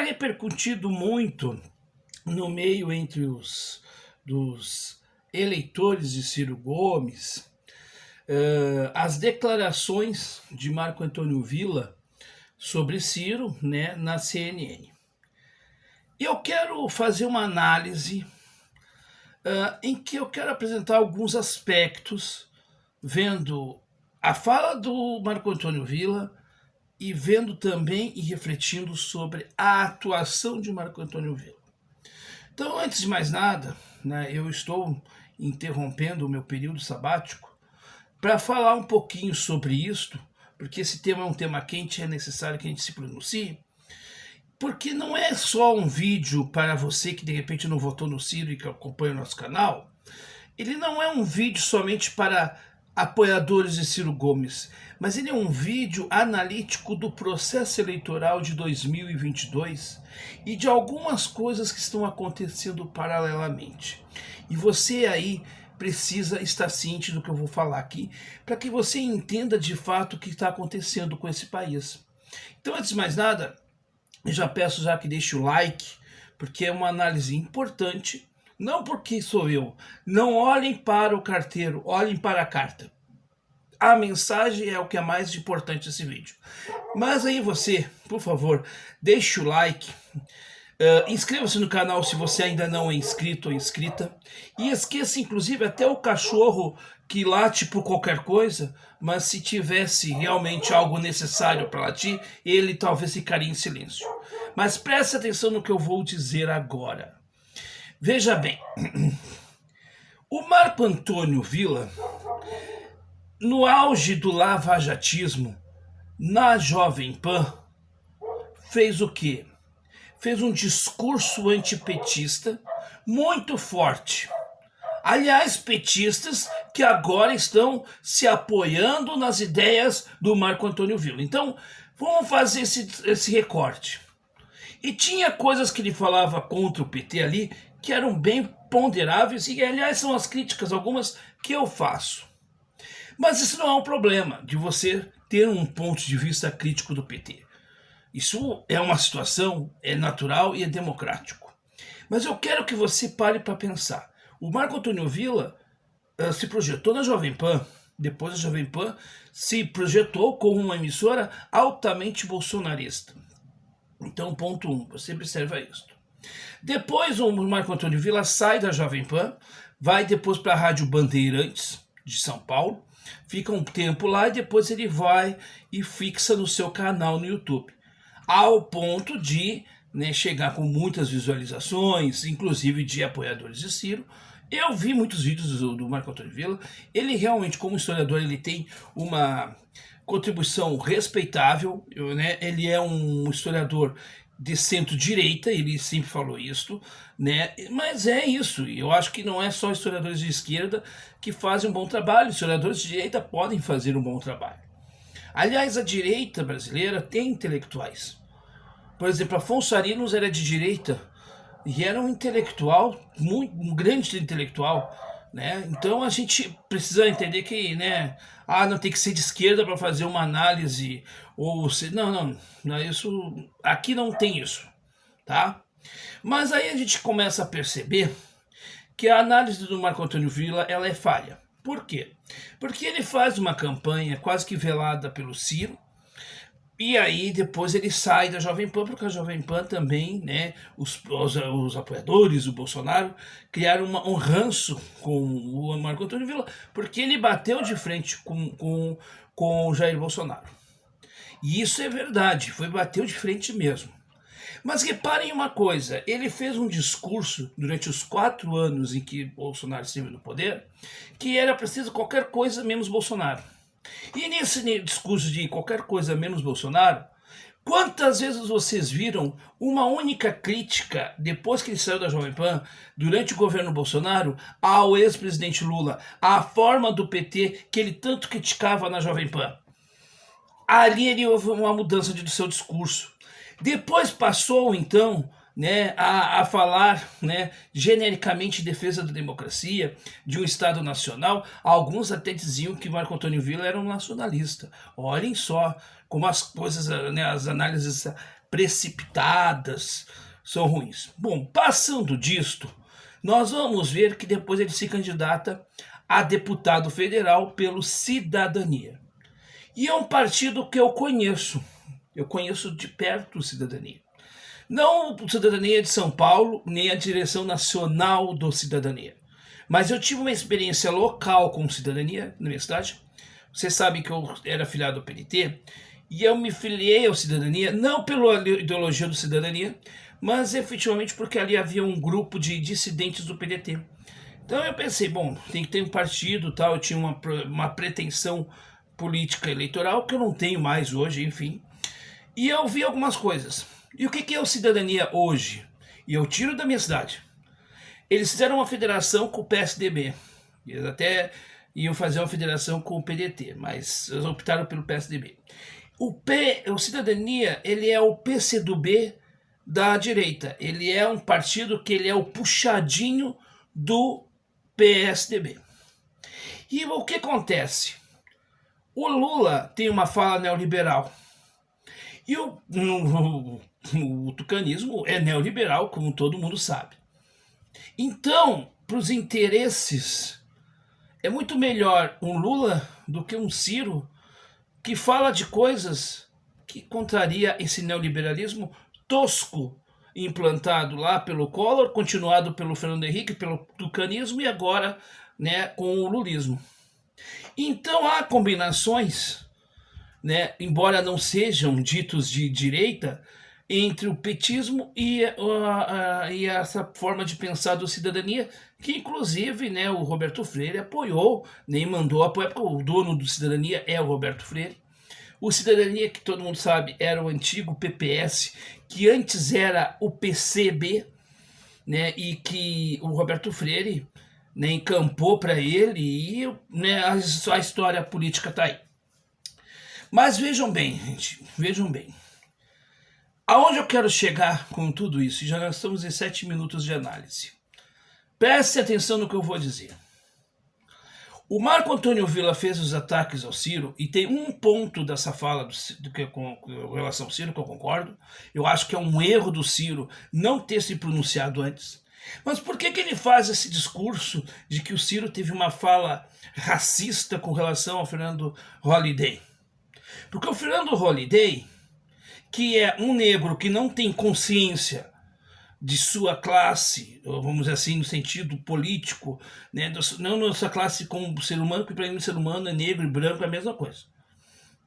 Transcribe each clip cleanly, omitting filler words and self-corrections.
repercutido muito no meio entre dos eleitores de Ciro Gomes as declarações de Marco Antônio Villa sobre Ciro, né, na CNN. Eu quero fazer uma análise em que eu quero apresentar alguns aspectos, vendo a fala do Marco Antônio Villa e vendo também e refletindo sobre a atuação de Marco Antônio Villa. Então, antes de mais nada, né, eu estou interrompendo o meu período sabático para falar um pouquinho sobre isto, porque esse tema é um tema quente e é necessário que a gente se pronuncie, porque não é só um vídeo para você que de repente não votou no Ciro e que acompanha o nosso canal. Ele não é um vídeo somente para apoiadores de Ciro Gomes, mas ele é um vídeo analítico do processo eleitoral de 2022 e de algumas coisas que estão acontecendo paralelamente. E você aí precisa estar ciente do que eu vou falar aqui, para que você entenda de fato o que está acontecendo com esse país. Então, antes de mais nada, eu já peço que deixe o like, porque é uma análise importante. Não porque sou eu. Não olhem para o carteiro, olhem para a carta. A mensagem é o que é mais importante nesse vídeo. Mas aí você, por favor, deixe o like. Inscreva-se no canal se você ainda não é inscrito ou inscrita. E esqueça, inclusive, até o cachorro que late por qualquer coisa. Mas se tivesse realmente algo necessário para latir, ele talvez ficaria em silêncio. Mas preste atenção no que eu vou dizer agora. Veja bem, o Marco Antônio Villa, no auge do lavajatismo, na Jovem Pan, fez o quê? Fez um discurso antipetista muito forte. Aliás, petistas que agora estão se apoiando nas ideias do Marco Antônio Villa. Então, vamos fazer esse recorte. E tinha coisas que ele falava contra o PT ali, que eram bem ponderáveis, e aliás são as críticas, algumas que eu faço. Mas isso não é um problema de você ter um ponto de vista crítico do PT. Isso é uma situação, é natural e é democrático. Mas eu quero que você pare para pensar. O Marco Antônio Villa se projetou na Jovem Pan, depois a Jovem Pan se projetou como uma emissora altamente bolsonarista. Então, ponto 1, você observa isso. Depois o Marco Antônio Villa sai da Jovem Pan, vai depois para a Rádio Bandeirantes de São Paulo, fica um tempo lá e depois ele vai e fixa no seu canal no YouTube. Ao ponto de chegar com muitas visualizações, inclusive de apoiadores de Ciro. Eu vi muitos vídeos do Marco Antônio Villa, ele realmente, como historiador, ele tem uma contribuição respeitável, né? Ele é um historiador de centro-direita, ele sempre falou isso, né? Mas é isso, eu acho que não é só historiadores de esquerda que fazem um bom trabalho, historiadores de direita podem fazer um bom trabalho. Aliás, a direita brasileira tem intelectuais. Por exemplo, Afonso Arinos era de direita e era um intelectual, um grande intelectual, né? Então a gente precisa entender que, não tem que ser de esquerda para fazer uma análise, ou não, isso aqui não tem isso, tá? Mas aí a gente começa a perceber que a análise do Marco Antônio Villa, ela é falha. Por quê? Porque ele faz uma campanha quase que velada pelo Ciro, e aí depois ele sai da Jovem Pan, porque a Jovem Pan também, os apoiadores do Bolsonaro criaram um ranço com o Marco Antônio Villa, porque ele bateu de frente com o Jair Bolsonaro. E isso é verdade, bateu de frente mesmo. Mas reparem uma coisa, ele fez um discurso durante os 4 anos em que Bolsonaro esteve no poder, que era preciso qualquer coisa menos Bolsonaro. E nesse discurso de qualquer coisa menos Bolsonaro, quantas vezes vocês viram uma única crítica, depois que ele saiu da Jovem Pan, durante o governo Bolsonaro, ao ex-presidente Lula, à forma do PT que ele tanto criticava na Jovem Pan? Ali ele houve uma mudança do seu discurso. Depois passou, então, a falar genericamente em defesa da democracia, de um Estado nacional. Alguns até diziam que Marco Antônio Villa era um nacionalista. Olhem só como as coisas, as análises precipitadas, são ruins. Bom, passando disto, nós vamos ver que depois ele se candidata a deputado federal pelo Cidadania. E é um partido que eu conheço de perto o Cidadania. Não o Cidadania de São Paulo, nem a direção nacional do Cidadania. Mas eu tive uma experiência local com Cidadania na minha cidade. Você sabe que eu era filiado ao PDT, e eu me filiei ao Cidadania, não pela ideologia do Cidadania, mas efetivamente porque ali havia um grupo de dissidentes do PDT. Então eu pensei, bom, tem que ter um partido, tal. Eu tinha uma pretensão política eleitoral que eu não tenho mais hoje, enfim. E eu vi algumas coisas. E o que é o Cidadania hoje? E eu tiro da minha cidade. Eles fizeram uma federação com o PSDB. Eles até iam fazer uma federação com o PDT, mas eles optaram pelo PSDB. O Cidadania, ele é o PCdoB da direita. Ele é um partido que ele é o puxadinho do PSDB. E o que acontece? O Lula tem uma fala neoliberal. E o tucanismo é neoliberal, como todo mundo sabe. Então, para os interesses, é muito melhor um Lula do que um Ciro que fala de coisas que contraria esse neoliberalismo tosco implantado lá pelo Collor, continuado pelo Fernando Henrique, pelo tucanismo e agora, né, com o lulismo. Então há combinações, né, embora não sejam ditos de direita, entre o petismo e essa forma de pensar do Cidadania, que inclusive, né, o Roberto Freire apoiou, nem mandou apoiar, porque o dono do Cidadania é o Roberto Freire. O Cidadania, que todo mundo sabe, era o antigo PPS, que antes era o PCB, né, e que o Roberto Freire, né, encampou para ele, e, né, a história política está aí. Mas vejam bem, gente, vejam bem. Aonde eu quero chegar com tudo isso? Já nós estamos em 7 minutos de análise. Preste atenção no que eu vou dizer. O Marco Antônio Villa fez os ataques ao Ciro, e tem um ponto dessa fala com relação ao Ciro que eu concordo. Eu acho que é um erro do Ciro não ter se pronunciado antes. Mas por que ele faz esse discurso de que o Ciro teve uma fala racista com relação ao Fernando Holliday? Porque o Fernando Holliday, que é um negro que não tem consciência de sua classe, vamos dizer assim, no sentido político, né, não na sua classe como ser humano, porque para mim ser humano é negro e branco é a mesma coisa,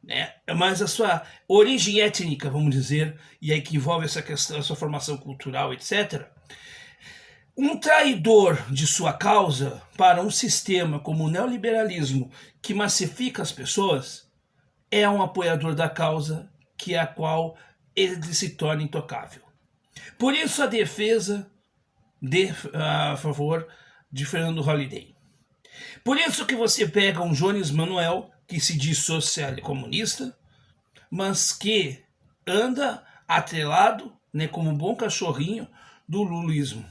né? Mas a sua origem étnica, vamos dizer, e aí que envolve essa questão, a sua formação cultural, etc. Um traidor de sua causa para um sistema como o neoliberalismo, que massifica as pessoas, é um apoiador da causa que é a qual ele se torna intocável. Por isso a defesa a favor de Fernando Holliday. Por isso que você pega um Jones Manuel, que se diz social comunista, mas que anda atrelado, né, como um bom cachorrinho, do lulismo.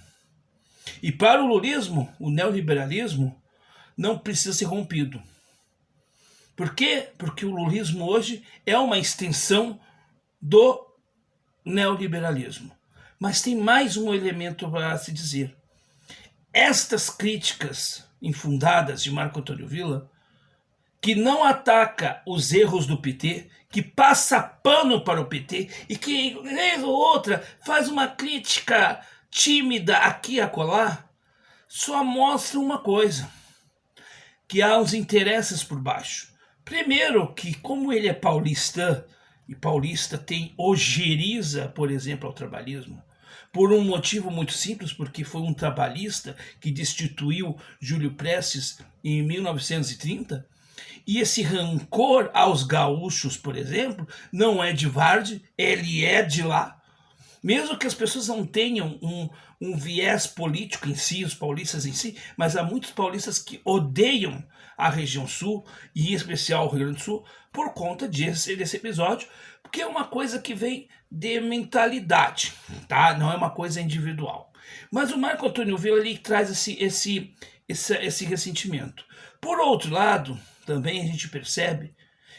E para o lulismo, o neoliberalismo não precisa ser rompido. Por quê? Porque o lulismo hoje é uma extensão do neoliberalismo. Mas tem mais um elemento para se dizer. Estas críticas infundadas de Marco Antônio Villa, que não ataca os erros do PT, que passa pano para o PT e que, vez ou outra, faz uma crítica tímida aqui e acolá, só mostra uma coisa, que há os interesses por baixo. Primeiro que, como ele é paulista, e paulista tem ojeriza, por exemplo, ao trabalhismo, por um motivo muito simples, porque foi um trabalhista que destituiu Júlio Prestes em 1930, e esse rancor aos gaúchos, por exemplo, não é de Varde, ele é de lá. Mesmo que as pessoas não tenham um viés político em si, os paulistas em si, mas há muitos paulistas que odeiam a região sul, e em especial o Rio Grande do Sul, por conta desse episódio, porque é uma coisa que vem de mentalidade, tá? Não é uma coisa individual. Mas o Marco Antônio Villa, ele traz esse ressentimento. Por outro lado, também a gente percebe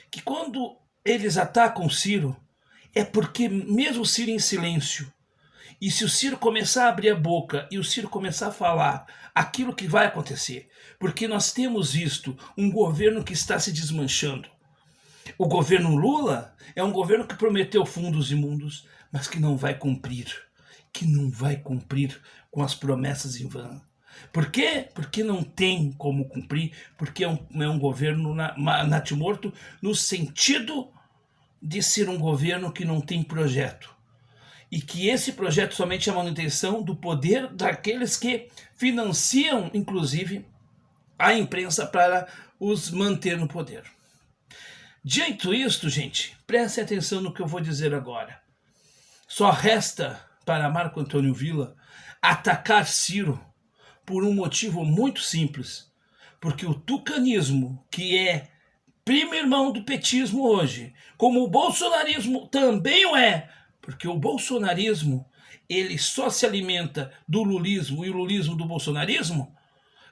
que quando eles atacam o Ciro, é porque mesmo o Ciro em silêncio, e se o Ciro começar a abrir a boca e o Ciro começar a falar aquilo que vai acontecer, porque nós temos visto um governo que está se desmanchando. O governo Lula é um governo que prometeu fundos imundos, mas que não vai cumprir. Que não vai cumprir com as promessas em vão. Por quê? Porque não tem como cumprir, porque é um governo natimorto no sentido de ser um governo que não tem projeto. E que esse projeto somente é a manutenção do poder daqueles que financiam, inclusive, a imprensa para os manter no poder. Dito isto, gente, prestem atenção no que eu vou dizer agora. Só resta para Marco Antônio Villa atacar Ciro por um motivo muito simples. Porque o tucanismo, que é primo irmão do petismo hoje, como o bolsonarismo também o é, porque o bolsonarismo ele só se alimenta do lulismo e o lulismo do bolsonarismo,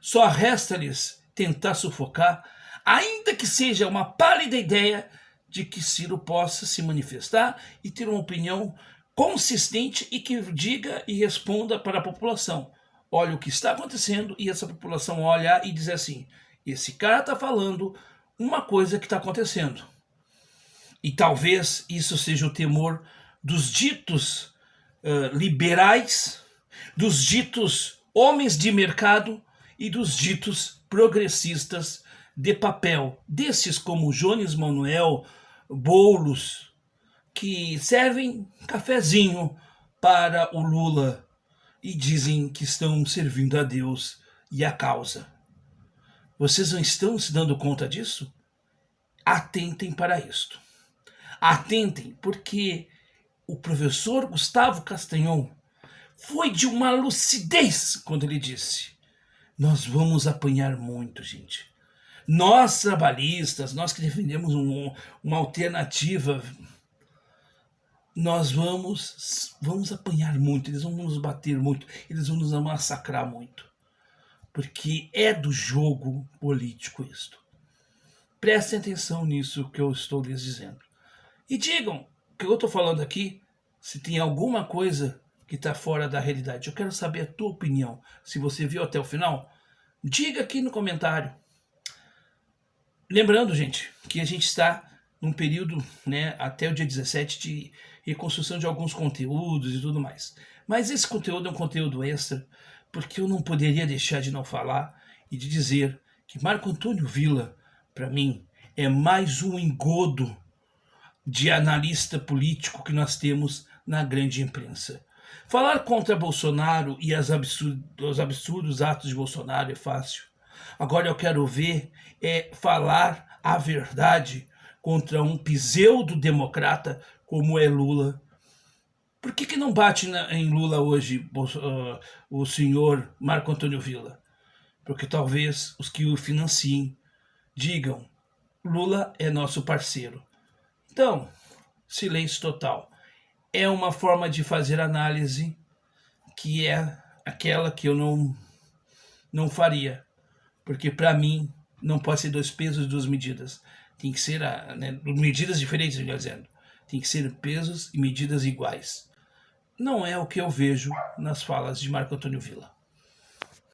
só resta-lhes tentar sufocar, ainda que seja uma pálida ideia de que Ciro possa se manifestar e ter uma opinião consistente e que diga e responda para a população. Olha o que está acontecendo e essa população olha e diz assim, esse cara está falando uma coisa que está acontecendo. E talvez isso seja o temor dos ditos liberais, dos ditos homens de mercado e dos ditos progressistas de papel, desses como Jones Manuel, Boulos, que servem cafezinho para o Lula e dizem que estão servindo a Deus e a causa. Vocês não estão se dando conta disso? Atentem para isto. Atentem, porque o professor Gustavo Castanhon foi de uma lucidez quando ele disse: nós vamos apanhar muito, gente. Nós, trabalhistas, nós que defendemos uma alternativa, nós vamos apanhar muito, eles vão nos bater muito, eles vão nos massacrar muito. Porque é do jogo político isto. Prestem atenção nisso que eu estou lhes dizendo. E digam que eu estou falando aqui, se tem alguma coisa que está fora da realidade. Eu quero saber a tua opinião. Se você viu até o final, diga aqui no comentário. Lembrando, gente, que a gente está num período, né, até o dia 17 de reconstrução de alguns conteúdos e tudo mais. Mas esse conteúdo é um conteúdo extra, porque eu não poderia deixar de não falar e de dizer que Marco Antônio Villa, para mim, é mais um engodo de analista político que nós temos na grande imprensa. Falar contra Bolsonaro e os absurdos atos de Bolsonaro é fácil. Agora eu quero ver falar a verdade contra um pseudo-democrata como é Lula. Por que não bate em Lula hoje o senhor Marco Antônio Villa? Porque talvez os que o financiem digam: Lula é nosso parceiro. Então, silêncio total. É uma forma de fazer análise que é aquela que eu não faria. Porque para mim não pode ser dois pesos e duas medidas. Tem que ser medidas diferentes, melhor dizendo. Tem que ser pesos e medidas iguais. Não é o que eu vejo nas falas de Marco Antônio Villa.